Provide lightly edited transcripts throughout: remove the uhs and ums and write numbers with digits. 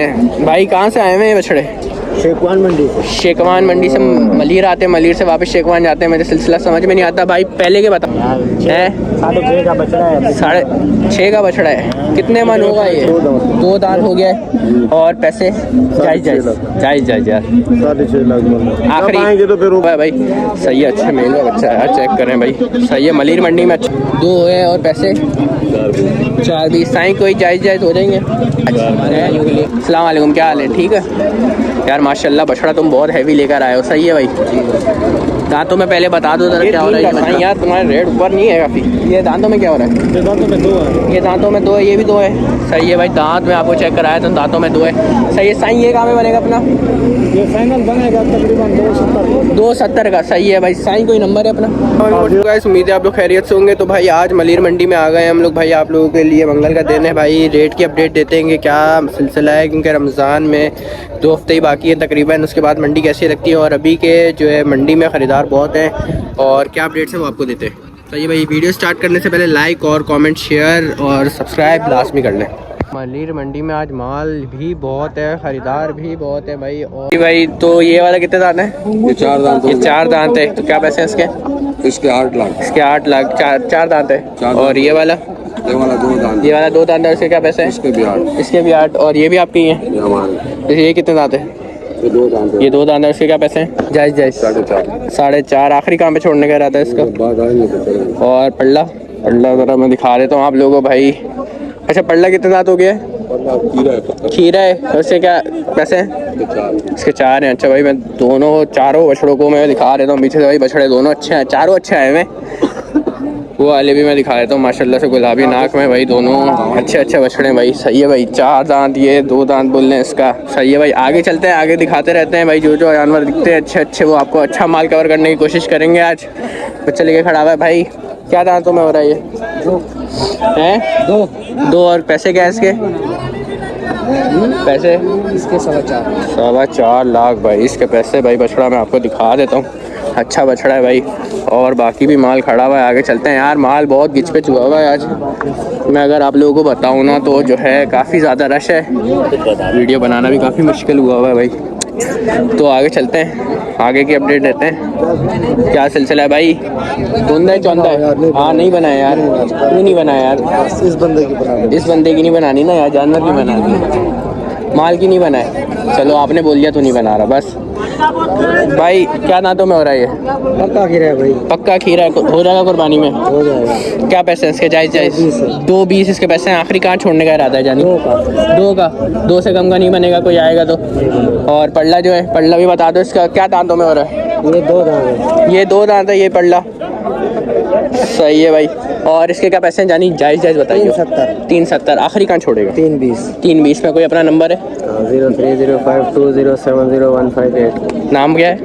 हैं भाई। कहाँ से आए हुए हैं बछड़े? शेखवान मंडी से। शेखवान मंडी से मलीर आते हैं, मलीर से वापस शेखवान जाते हैं। मुझे सिलसिला समझ में नहीं आता भाई। पहले के बता है 6.5 का बछड़ा है। 6.5 का बछड़ा है। कितने मन होगा ये? 2 दांत हो गया है। और पैसे जायज यार। 6.5 लाख आखिरी आएंगे तो फिर भाई। सही है, अच्छे मेल का बच्चा है यार। चेक करें भाई, सही है। मलीर मंडी में 2 है और पैसे 4-20 साई कोई जायज हो जाएंगे। अस्सलाम वालेकुम, क्या हाल है? ठीक है यार, माशाल्लाह बछड़ा तुम बहुत हैवी लेकर आए हो। सही है भाई। दांतों में पहले बता दो जरा क्या हो रहा है यार। तुम्हारे रेट ऊपर नहीं है काफ़ी। ये दांतों में क्या हो रहा है? ये दांतों में 2 है। ये दांतों में 2 है, ये भी 2 है। सही है भाई। दांत में आपको चेक कराया तो दांतों में 2 है। सही है। साई ये कहाँ में बनेगा अपना? ये फाइनल बनेगा तकरीबन 270 का। सही है भाई। साई कोई नंबर है अपना? गाइस उम्मीद है आप लोग खैरियत से होंगे। तो भाई आज मलीर मंडी में आ गए हम लोग भाई। आप लोगों के लिए मंगल का दिन है भाई। रेट की अपडेट देते हैं कि क्या सिलसिला है, क्योंकि रमज़ान में 2 हफ्ते ही बाकी है तकरीबन। उसके बाद मंडी कैसी लगती है और अभी के जो है मंडी में ख़रीदार बहुत हैं और क्या अपडेट्स है वो आपको देते हैं। तो ये भाई वीडियो स्टार्ट करने से पहले लाइक और कमेंट शेयर और सब्सक्राइब लाजमी कर लें। मलीर मंडी में आज माल भी बहुत है, ख़रीदार भी बहुत है भाई। और भाई तो ये वाला कितने दांत है? ये 4 दांत। ये 4 दांत है। तो क्या पैसे हैं इसके? इसके 8 लाख। इसके 8 लाख। 4 दांत है। और ये वाला? ये वाला 2 दांत। ये वाला 2 दांत है। इसके क्या पैसे हैं? इसके भी 8। इसके भी 8। और ये भी आपकी हैं? ये हमारे। ये कितने दांत है? ये 2 दांत है। ये 2 दांत है। इसके क्या पैसे हैं? जायज़ 4.5। आखिरी कहाँ पे छोड़ने का रहता है इसका? और पल्ला ज़रा मैं दिखा देता हूँ आप लोगों को भाई। अच्छा पल्ला कितने दांत हो गया है? खीरा है। तो इससे क्या पैसे हैं? इसके 4 हैं। अच्छा भाई मैं चारों बछड़ों को मैं दिखा देता हूँ पीछे से भाई। बछड़े दोनों अच्छे हैं, चारों अच्छे आए हैं। वो वाले भी मैं दिखा देता हूँ माशाल्लाह से गुलाबी नाक में भाई। दोनों अच्छे बछड़े भाई। सही है भाई। 4 दांत, ये 2 दांत बोल रहे हैं इसका। सही है भाई। आगे चलते हैं, आगे दिखाते रहते हैं भाई। जो जानवर दिखते हैं अच्छे वो आपको अच्छा माल कवर करने की कोशिश करेंगे। आज बच्चा लेके खड़ा हुआ है भाई। क्या दांतों में हो रहा है ये? 2 और पैसे क्या है इसके? पैसे इसके 4.5। 4.25 लाख भाई इसके पैसे भाई। बछड़ा मैं आपको दिखा देता हूँ, अच्छा बछड़ा है भाई। और बाकी भी माल खड़ा हुआ है। आगे चलते हैं यार। माल बहुत गिच पे हुआ हुआ है आज। मैं अगर आप लोगों को बताऊँ ना तो जो है काफ़ी ज़्यादा रश है। वीडियो बनाना भी काफ़ी मुश्किल हुआ है भाई। तो आगे चलते हैं, आगे की अपडेट देते हैं। क्या सिलसिला है भाई? धुंधा है चौंधा है? हाँ नहीं बनाया यार। क्यों नहीं बनाया यार? इस बंदे की नहीं बनानी ना यार। जानवर की बनानी, माल की नहीं बनाए। चलो आपने बोल दिया तो नहीं बना रहा बस। भाई क्या दांतों में हो रहा है ये? पक्का खीरा है भाई। पक्का खीरा है। हो जाएगा कुर्बानी में? हो जाएगा। क्या पैसे हैं इसके? जायज़ 2.20 इसके पैसे हैं। आखिरी कहाँ छोड़ने का इरादा है जानी? 2 का। 2 से कम का नहीं बनेगा कोई आएगा तो। और पल्ला जो है, पल्ला भी बता दो इसका। क्या दांतों में हो रहा है? ये 2 दांत है। ये 2 दांत है। ये पल्ला सही है भाई। और इसके क्या पैसे हैं जानी? जायज़ बताइए। 370। आखिरी कहाँ छोड़ेगा? 320 में कोई अपना नंबर है? 030520701558। नाम क्या है?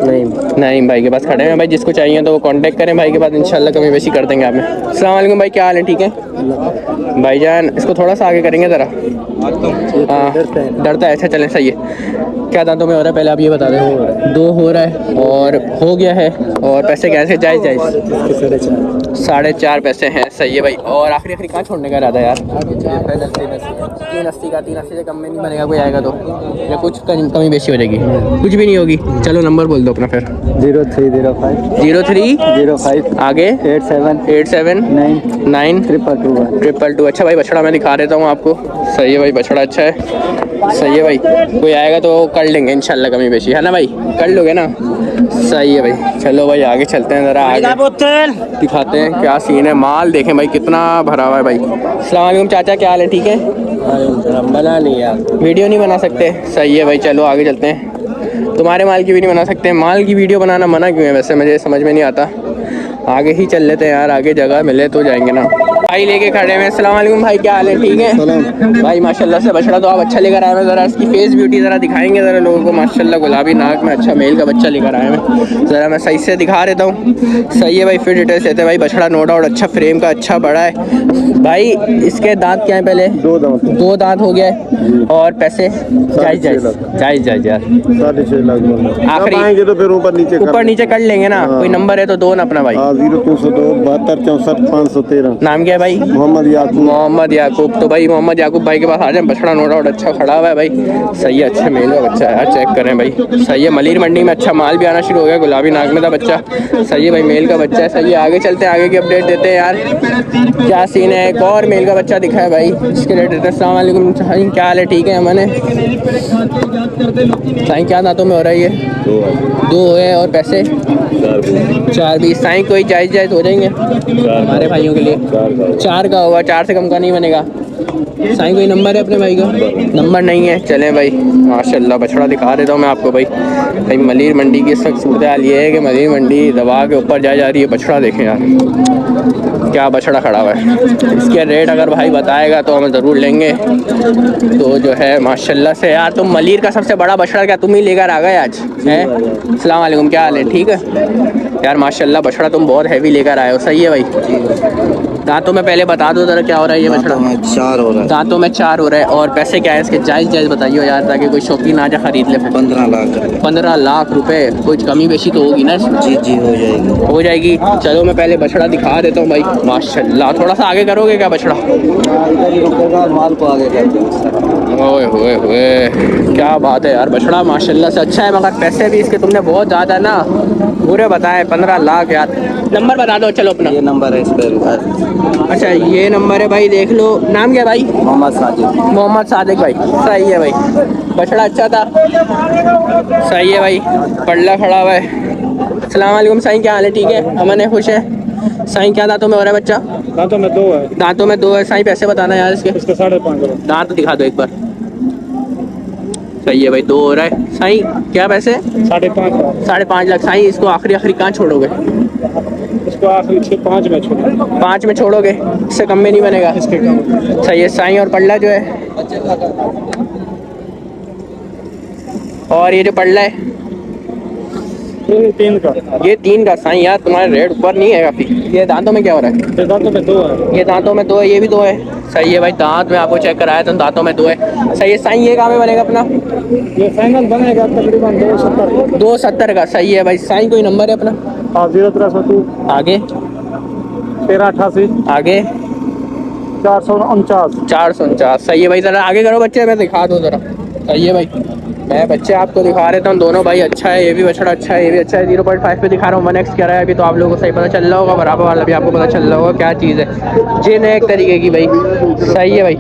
नहीं भाई के पास खड़े हैं भाई। जिसको चाहिए तो वो कांटेक्ट करें भाई के पास। इंशाल्लाह कमी बेशी कर देंगे आपने। अस्सलाम वालेकुम भाई, क्या हाल है? ठीक है भाईजान। इसको थोड़ा सा आगे करेंगे ज़रा। हाँ डरता है। अच्छा चलें, सही है। क्या दांतों में हो रहा है पहले आप ये बता दें? 2 हो रहा है और हो गया है। और पैसे कैसे? जायज़ 4.5 पैसे हैं। सही है भाई। और आखिरी कहाँ छोड़ने का इरादा है यार? 380 से कम में नहीं बनेगा कोई आएगा तो? या कुछ कमी बेशी हो जाएगी? कुछ भी नहीं होगी। चलो नंबर बोल दो अपना फिर। 0305 आगे 87 9 222। अच्छा भाई बछड़ा मैं दिखा देता हूँ आपको। सही है भाई। बछड़ा अच्छा है। सही है भाई। कोई आएगा तो कर लेंगे इंशाल्लाह कमी बेशी, है ना भाई? कर लोगे ना? सही है भाई। चलो भाई आगे चलते हैं, ज़रा आगे दिखाते हैं क्या सीन है। माल देखें भाई कितना भरा हुआ है भाई। अस्सलाम वालेकुम चाचा, क्या हाल है? ठीक है। बना नहीं यार, वीडियो नहीं बना सकते? सही है भाई। चलो आगे चलते हैं। तुम्हारे माल की भी नहीं बना सकते? माल की वीडियो बनाना मना क्यों है वैसे? मुझे समझ में नहीं आता। आगे ही चल लेते हैं यार, आगे जगह मिले तो जाएंगे ना। भाई लेके खड़े हैं। अस्सलाम वालेकुम भाई, क्या हाल है? ठीक है भाई। माशाल्लाह से बछड़ा तो आप अच्छा लेकर आए हैं। ज़रा इसकी फेस ब्यूटी ज़रा दिखाएंगे ज़रा लोगों को। माशाल्लाह गुलाबी नाक में अच्छा मेल का बच्चा लेकर आए हैं। ज़रा मैं सही से दिखा देता हूँ। सही है भाई। फिर डिटेल्स देते हैं भाई। बछड़ा नो डाउट अच्छा फ्रेम का, अच्छा बड़ा है भाई। इसके दांत क्या है पहले? 2 दांत हो गया है। और पैसे जायज़ यार 6.5 लाख। आखिरी आएंगे तो फिर ऊपर नीचे कर लेंगे ना। कोई नंबर है तो दो ना अपना भाई। 0302 72 64 513। नाम क्या है भाई? मोहम्मद याकूब। मोहम्मद याकूब। तो भाई मोहम्मद याकूब भाई के पास आ जाए। बछड़ा नो डाउट अच्छा खड़ा हुआ है भाई, सही है, अच्छे मेल का बच्चा है यार, चेक करें भाई, सही है। मलीर मंडी में अच्छा माल भी आना शुरू हो गया, गुलाबी नाग में था बच्चा, सही है भाई, मेल का बच्चा है, सही है। आगे चलते हैं, आगे की अपडेट देते हैं यार, क्या सीन है। एक और मेल का बच्चा दिखा है भाई, इसके रेट देते हैं। अस्सलाम वालेकुम भाई, क्या हाल है? ठीक है मैंने साईं, क्या दांतों में हो रहा है ये? दो है। और पैसे 4-20 साईं, कोई जायज़ जायज़ हो जाएंगे हमारे भाइयों के लिए? 4 का होगा, 4 से कम का नहीं बनेगा साईं। कोई नंबर है अपने भाई का? नंबर नहीं है। चलें भाई, माशाल्लाह बछड़ा दिखा देता हूँ मैं आपको भाई। भाई मलीर मंडी की सख्त सूरत हाल ये है कि मलीर मंडी दबा के ऊपर जा रही है। बछड़ा देखें यार, क्या बछड़ा खड़ा हुआ है। इसके रेट अगर भाई बताएगा तो हम ज़रूर लेंगे। तो जो है माशाल्लाह से यार, तुम मलीर का सबसे बड़ा बछड़ा क्या तुम ही लेकर आ गए आज हैं? अस्सलाम वालेकुम, क्या हाल है? ठीक है यार, माशाल्लाह बछड़ा तुम बहुत हैवी लेकर आए हो, सही है भाई। दांतों में पहले बता दो ज़रा क्या हो रहा है ये बछड़ा? 4 हो रहा है। दांतों में 4 हो रहा है। और पैसे क्या है इसके? जायज़ जायज़ बताइए यार, ताकि कोई शौकीन आ जाए ख़रीद ले। 15 लाख। 15 लाख रुपए। कुछ कमी बेशी तो होगी ना इसमें? जी जी हो जाएगी। हो जाएगी। चलो मैं पहले बछड़ा दिखा देता हूँ भाई, माशाल्लाह। थोड़ा सा आगे करोगे क्या बछड़ा? माल को आगे करते ओए होए होए, क्या बात है यार, बछड़ा माशाल्लाह से अच्छा है, मगर पैसे भी इसके तुमने बहुत ज़्यादा ना पूरे बताए। 15 लाख यार। नंबर बता दो चलो अपना। ये नंबर है इस पर। अच्छा ये नंबर है भाई, देख लो। नाम क्या भाई? मोहम्मद साजिद। मोहम्मद सादिक भाई, सही है भाई, बछड़ा अच्छा था, सही है भाई। पल्ला खड़ा हुआ है। अस्सलाम वालेकुम साईं, क्या हाल है? ठीक है, अमन है, खुश है साईं। क्या दांतों में हो रहा है बच्चा? दांतों में 2 है। दांतों में 2 है साईं। पैसे बताना यार इसके। इसका 5.5 दांत दिखा दो एक बार। सही है भाई, 2 हो रहा है साईं। क्या पैसे? 5.5। 5.5 लाख साईं। इसको आखिरी कहाँ छोड़ोगे? इसको आखिरी 5 में छोड़ो। 5 में छोड़ोगे? इससे कम में नहीं बनेगा? इसके कम। सही है साईं। और पल्ला जो है, और ये जो पल्ला है ये 3 का। ये 3 का साईं। यार तुम्हारे रेट ऊपर नहीं है काफ़ी। ये दांतों में क्या हो रहा है? ये दांतों में 2 है। ये दांतों में 2 है, ये भी 2 है, सही है भाई। दांत में आपको चेक कराया तो दांतों में 2 है, सही है साईं। ये कहाँ में बनेगा अपना? ये फाइनल बनेगा तकरीबन 270। 270 का, सही है भाई साईं। कोई नंबर है अपना? 0302 आगे 1388 आगे 449। 449, सही है भाई। ज़रा आगे करो बच्चे, मैं दिखा दूँ ज़रा, सही है भाई। मैं बच्चे आपको दिखा रहता हूँ, दोनों भाई अच्छा है। ये भी बछड़ा अच्छा है, ये भी अच्छा है। 0.5 पे दिखा रहा हूँ, 1x कह रहा है अभी, तो आप लोगों को सही पता चल रहा होगा, बराबर वाला भी आपको पता चल रहा होगा क्या चीज़ है। जिन है एक तरीके की भाई, सही है भाई।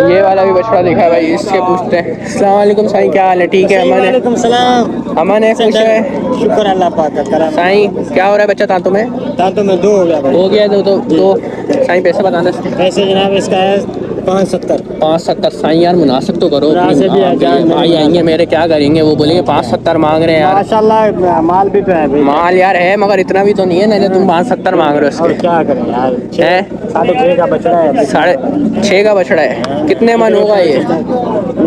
ये वाला भी बछड़ा दिखा है भाई, इससे पूछते हैं। अस्सलाम वालेकुम साईं, क्या हाल है? ठीक है, अमन है? वालेकुम सलाम। अमन है, खुश है? शुक्र अल्लाह पाक का। साईं क्या हो रहा है बच्चा दांतों में? दांतों में 2 हो गया भाई। हो गया दो साईं। पैसे बताना इसके। पैसे जनाब इसका है 570। 570 साईं। यार मुनासिब तो करो, मुनासिब भी है, जान भाई आएंगे मेरे, क्या करेंगे वो? बोलेंगे 570 मांग रहे हैं यार। माशाल्लाह माल भी तो है भाई। माल यार है, मगर इतना भी तो नहीं है ना जो तुम 570 मांग रहे हो और इसके। क्या करें यार, है 6.5 का बछड़ा है। 6.5 का बछड़ा है। कितने मन होगा ये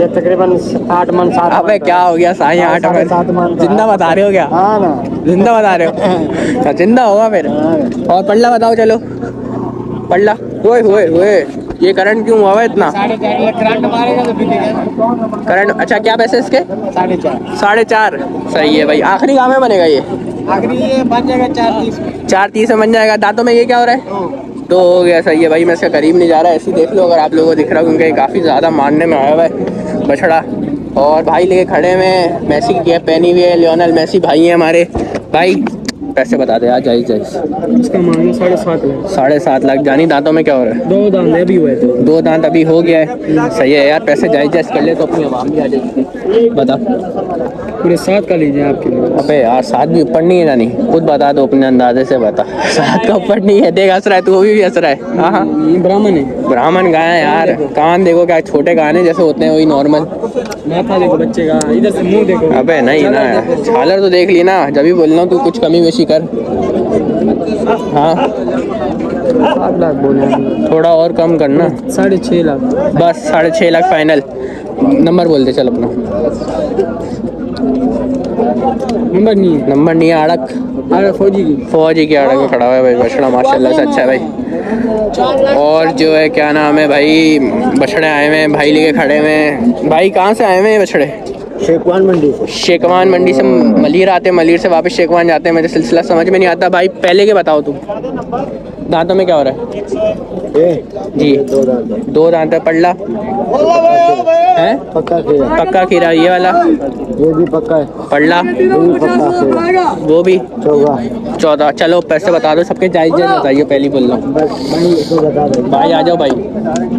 तकरीबन 8 मन 7। अबे क्या हो गया साईं? 8 मन? 7 मन जिंदा बता रहे हो क्या? हाँ ना, जिंदा बता रहे हो? जिंदा होगा फिर। और पल्ला बताओ चलो, पल्ला। ओए होए होए, ये करंट क्यों हुआ है इतना? 4.5 करंट मारेगा तो बिकेगा। करंट अच्छा, क्या पैसे इसके? 4.5। 4.5, सही है भाई। आखिरी काम में बनेगा ये? आखिरी ये बन जाएगा 4.30 में। 4.30 में बन जाएगा। दांतों में ये क्या हो रहा है? 2 हो गया, सही है भाई। मैं इसका करीब नहीं जा रहा, ऐसे ही देख लो अगर आप लोगों को दिख रहा हो, क्योंकि काफ़ी ज़्यादा मानने में आया हुआ है बछड़ा। और भाई लेके खड़े में मैसी की कैप पहनी हुई है, लियोनल मैसी भाई हैं हमारे भाई। पैसे बता दे यार, जायज़ इसका मांगो 7.5 लाख। 7.5 लाख। जानी दांतों में क्या हो रहा है? 2 दांत अभी हुए थे। 2 दांत अभी हो गया है, सही है यार। पैसे जायज़ कर ले तो अपनी आवाम भी आ जाएगी। बता। पूरे 7 का लीजिए आपके लिए। अबे यार 7 भी ऊपर नहीं है जानी, खुद बता दो अपने अंदाजे से बता। 7 का ऊपर नहीं है। देख हंस रहा है तू, भी हंस रहा है। हाँ हाँ, ये ब्राह्मण है। ब्राह्मण गाय है यार। कान देखो क्या छोटे गाने जैसे होते हैं, वही नॉर्मल। माथा देखो बच्चे का, इधर से मुंह देखो। अबे नहीं ना, झालर तो देख ली ना, जब भी बोल रहा हूँ तू कुछ कमी बेशी कर। हाँ 7 लाख बोले। थोड़ा और कम करना। 6.5 लाख। बस 6.5 लाख फाइनल। नंबर बोल दे चल अपना। नंबर नहीं है। अड़क फौजी की अड़क में खड़ा हुआ है भाई बछड़ा, माशाल्लाह से अच्छा है भाई। और जो है क्या नाम है भाई, बछड़े आए हुए हैं भाई लेके खड़े हुए हैं। भाई कहाँ से आए हुए हैं बछड़े? शेखवान मंडी से। शेखवान मंडी से मलिर आते हैं, मलिर से वापस शेखवान जाते हैं। मुझे सिलसिला समझ में नहीं आता भाई। पहले के बताओ तुम, दांतों में क्या हो रहा है? ये जी, दो दांत है। 2 दांत है। पल्ला है? पक्का खीरा। पक्का खीरा। ये वाला ये भी पक्का है। पल्ला ये भी पक्का खीरा। वो भी 14। 14। चलो पैसे बता दो सबके, जायज़ बताइए, पहली बोल रहा हूँ। बस भाई इसको बता दो। भाई आ जाओ भाई।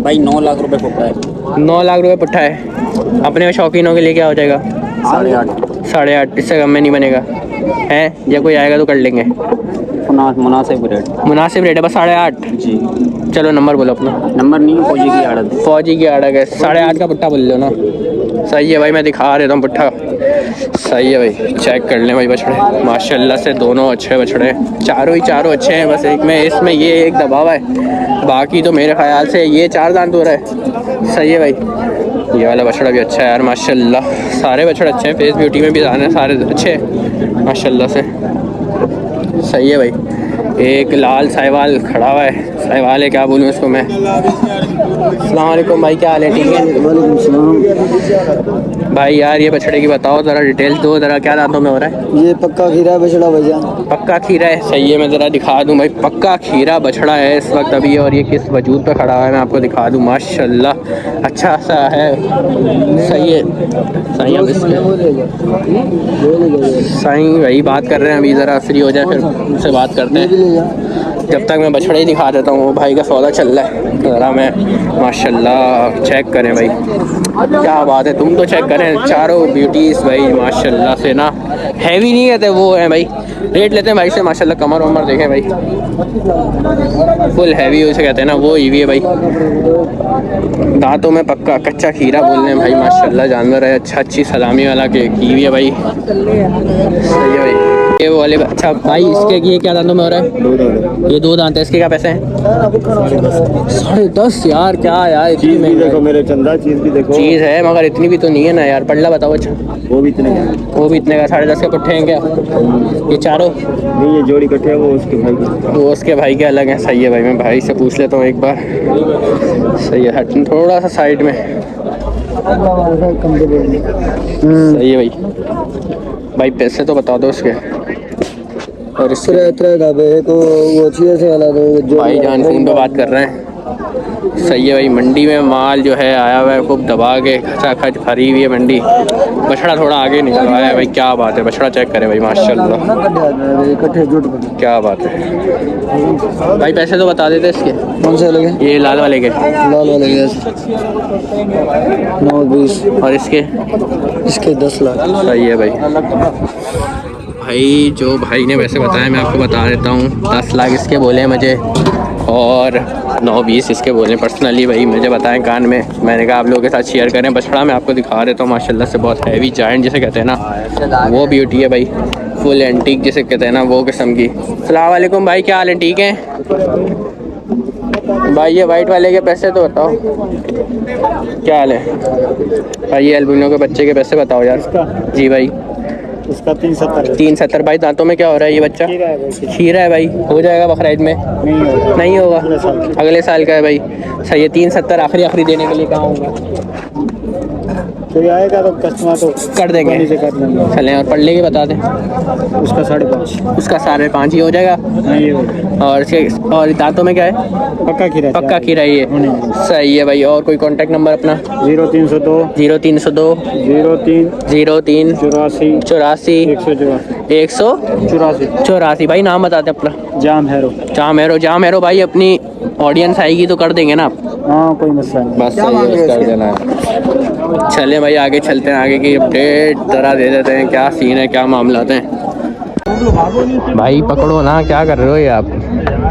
भाई 9 लाख रुपए पक्का है। 9 लाख रुपए पुट्ठा है। अपने शौकीनों के लिए क्या हो जाएगा? 8.5। 8.5। इससे कम में नहीं बनेगा है? या कोई आएगा तो कर लेंगे। मुनासिब रेट। मुनासिब रेट है बस 8.5। जी। चलो नंबर बोलो अपना। नंबर नहीं, फौजी की आड़त। फौजी की आड़क है। 8.5 का पुट्ठा बोल लो ना। सही है भाई, मैं दिखा देता हूँ पुट्ठा। सही है भाई, चेक कर लें भाई बछड़े। माशाल्लाह से दोनों अच्छे बछड़े हैं। चारों अच्छे हैं। बस एक में इसमें ये एक दबाव है, बाकी तो मेरे ख्याल से ये 4 दांत हो रहा है। सही है भाई। ये वाला बछड़ा भी अच्छा है यार माशाल्लाह। सारे बछड़े अच्छे हैं। फेस ब्यूटी में भी सारे अच्छे हैं माशाल्लाह से। सही है भाई। एक लाल साहिवाल खड़ा हुआ है। साहिवाल है, क्या बोलूँ उसको मैं। अस्सलाम वालेकुम भाई, क्या हाल है? ठीक है वालेकुम सलाम। भाई। यार ये बछड़े की बताओ ज़रा, डिटेल्स दो ज़रा, क्या दांतों में हो रहा है? ये पक्का खीरा बछड़ा भैया। पक्का खीरा है। सही है, मैं ज़रा दिखा दूं भाई। पक्का खीरा बछड़ा है इस वक्त अभी, और ये किस वजूद पे खड़ा है मैं आपको दिखा दूं। माशाल्लाह अच्छा सा है। सही है। सही है सही भाई, बात कर रहे हैं अभी। ज़रा फ्री हो जाए फिर उनसे बात करते हैं। जब तक मैं बछड़े ही दिखा देता हूँ। वो भाई का सौदा चल रहा है ज़रा। मैं माशाल्लाह चेक करें भाई, क्या बात है। तुम तो चेक करें, चारों ब्यूटीज़ भाई माशाल्लाह से ना। हैवी नहीं कहते वो है भाई। रेट लेते हैं भाई से माशाल्लाह। कमर वमर देखें भाई, फुल हैवी उसे कहते हैं ना, वो ईवी है भाई। दांतों में पक्का कच्चा खीरा बोल रहे हैं भाई माशाल्लाह। जानवर है अच्छा, अच्छी सलामी वाला के कीवी है भाई। सही है भाई। ये वो वाले अच्छा भाई, इसके ये क्या दांतों में हो रहा है? ये 2 दांत है। इसके क्या पैसे हैं? 10.5 यार। क्या यार, इतनी महंगी देखो मेरे चंदा, चीज भी देखो। चीज़ है मगर इतनी भी तो नहीं है ना यार। पल्ला बताओ अच्छा। वो भी इतने का। वो भी इतने का। 10.5 के पुट्ठे हैं क्या ये चारों? नहीं, ये जोड़ी कटे है वो उसके भाई की। वो उसके भाई के अलग हैं। सही है भाई, मैं भाई से पूछ लेता हूँ एक बार। सही है, हट थोड़ा सा साइड में। सही है भाई। भाई पैसे तो बता दो उसके। और इसके भाई जान फोन पे बात कर रहे हैं। सही है भाई। मंडी में माल जो है आया हुआ है खूब दबा के, खचाखच भरी हुई है मंडी। बछड़ा थोड़ा आगे निकल आया है भाई। क्या बात है, बछड़ा चेक करें भाई माशाल्लाह, क्या बात है भाई। पैसे तो बता देते इसके। कौन से लगे? ये लाल वाले के। लाल वाले के 9-20। और इसके 10 लाख। सही है भाई। भाई जो भाई ने वैसे बताया मैं आपको बता देता हूँ। 10 लाख इसके बोले मुझे, और 9-20 इसके बोले पर्सनली भाई मुझे बताएं कान में। मैंने कहा आप लोगों के साथ शेयर करें। बछड़ा मैं आपको दिखा देता हूँ माशाल्लाह से। बहुत हैवी जायंट जिसे कहते हैं ना, वो ब्यूटी है भाई। फुल एंटीक जिसे कहते हैं ना, वो किस्म की। अस्सलाम वालेकुम भाई, क्या हाल है? ठीक है भाई। ये वाइट वाले के पैसे तो बताओ, क्या हाल है भाई? ये एल्बिनो के बच्चे के पैसे बताओ यार। जी भाई। उसका 370। 370 भाई। दांतों में क्या हो रहा है ये बच्चा? खीरा है भाई। हो जाएगा बकरीद में? नहीं होगा, अगले साल का है भाई। सही है। 370 आखिरी देने के लिए कहाँ होगा? कोई आएगा तो कस्टमर तो कर देंगे। चलें। और पढ़ने की बता दें। उसका 5.5। उसका 5.5 ही हो जाएगा। नहीं होगा। और इसके और दांतों में क्या है? पक्का खीरा। पक्का खीरा ही है। सही है भाई। और कोई कांटेक्ट नंबर अपना? 0302 0302 03 84 184 भाई। नाम बता दें अपना। जाम हैरो भाई। अपनी ऑडियंस आएगी तो कर देंगे ना आप? हाँ, कोई मसला नहीं। बस सही है, कर देना है। चलें भाई आगे चलते हैं। आगे की अपडेट ज़रा दे देते हैं, क्या सीन है, क्या मामला हैं भाई। पकड़ो ना, क्या कर रहे हो ये आप?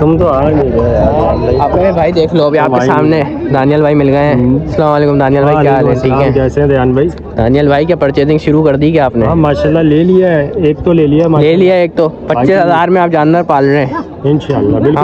तुम तो आ नहीं रहे अपने भाई देख लो अभी आपके सामने दानियल भाई मिल गए हैं। अस्सलाम वालेकुम दानियल भाई, क्या हाल है? ठीक है। कैसे हैं ध्यान भाई? दानियल भाई क्या परचेजिंग शुरू कर दी क्या आपने? हाँ माशाल्लाह ले लिया है। एक तो ले लिया एक तो 25,000 में आप जानवर पाल रहे हैं इंशाल्लाह। बिल्कुल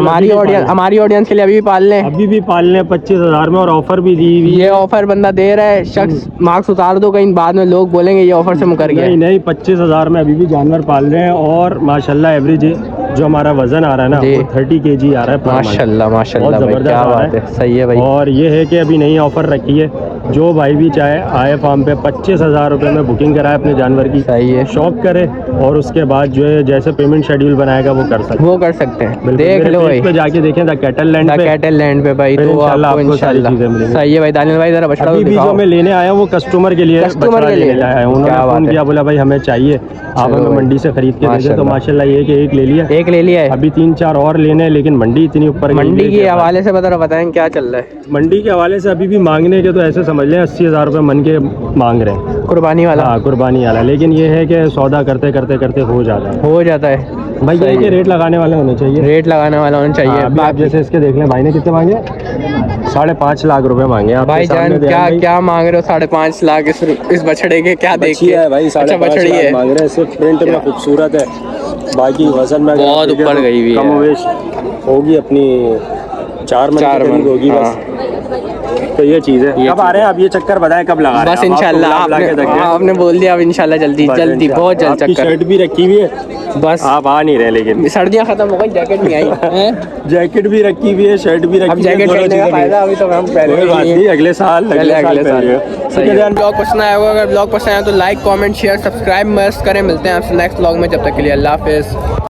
हमारी ऑडियंस के लिए अभी भी पाल लें। अभी भी पाल लें 25,000 में, और ऑफर भी दी हुई। ये ऑफर बंदा दे रहा है, शख्स मार्क्स उतार दो, कहीं बाद में लोग बोलेंगे ये ऑफर से मुकर गया। नहीं 25,000 में अभी भी जानवर पाल रहे हैं, और माशाल्लाह एवरेज जो हमारा वजन आ रहा है ना जी। वो 30 kg आ रहा है per month। माशाल्लाह माशाल्लाह बहुत भाई, ज़बरदस्त क्या आ रहा बात है, सही है भाई। और ये है कि अभी नई ऑफ़र रखी है, जो भाई भी चाहे आए फार्म पे 25,000 रुपये में बुकिंग कराए अपने जानवर की, सही है, शौक करे और उसके बाद जो है जैसे पेमेंट शेड्यूल बनाएगा वो कर सकते वो कर सकते हैं। बिल्कुल। देख मेरे लो पेज भाई पे जाके देखें the cattle land the pay, cattle land पे भाई, फिर तो इंशाल्लाह आपको आपको सारी इंशाल्लाह चीज़ें मिलेंगी। सही है भाई। दानियल भाई जरा बछड़ा अभी तो भी जो दिखाओ। मैं लेने आया हूँ वो कस्टमर के लिए कस्टमर बछड़ा के लिए? लेने आया हूँ। उन्होंने क्या बात फ़ोन है। किया, बोला भाई हमें चाहिए, आप चलो हमें भाई। मंडी से खरीद के दे दें, तो माशाल्लाह। माशाल्लाह ये कि एक ले लिया, एक ले लिया है। अभी 3-4 और लेने हैं, लेकिन मंडी इतनी ऊपर गई हुई मंडी है के कि हवाले से बताएं क्या चल रहा है? मंडी के हवाले से अभी भी मांगने के तो ऐसे समझ लें 80,000 रुपये मन के मांग रहे हैं। कुर्बानी वाला हाँ कुर्बानी वाला, लेकिन ये है कि सौदा करते करते करते हो जाता है हो जाता है भाई। ये सही कि है। रेट लगाने वाले होने चाहिए, रेट लगाने वाला होना चाहिए। हाँ, अभी आप बाकी जैसे इसके देख लें, भाई ने कितने मांगे, 5.5 लाख रुपए मांगे आपके भाई सामने जान ध्यान क्या भाई। क्या मांग रहे हो? 5.5 लाख इस बछड़े के? क्या देख बच्ची के? है भाई, अच्छा 5.5 बछड़ी लाख है, मांग रहे हैं, सिर्फ प्रिंट में खूबसूरत है, बाकी वजन में अगर बहुत आप देखें ऊपर तो गई हुई है। कमोवेश होगी अपनी 4 मन के करीब होगी बस। तो ये चीज़ है। कब आ रहे हैं आप? ये चक्कर बताएं कब लगा रहे हैं? बस इंशाल्लाह आपने बोल दिया, अब इंशाल्लाह जल्दी जल्दी बहुत जल्द आपकी चक्कर। शर्ट भी रखी हुई है, बस आप आ नहीं रहे, लेकिन सर्दियाँ खत्म हो गई, जैकेट नहीं आई हैं? जैकेट भी रखी हुई है, शर्ट भी अब रखी हुई है, जैकेट दोनों पहनने का चीज़ें फायदा अभी तो हम पहले कोई बात नहीं, अगले साल अगले साल। ठीक है ध्यान। ब्लॉग पसंद आया होगा, अगर ब्लॉग पसंद आया तो लाइक कमेंट शेयर सब्सक्राइब मस्त करें। मिलते हैं आपसे नेक्स्ट ब्लॉग में, जब तक के लिए अल्लाह हाफिज़।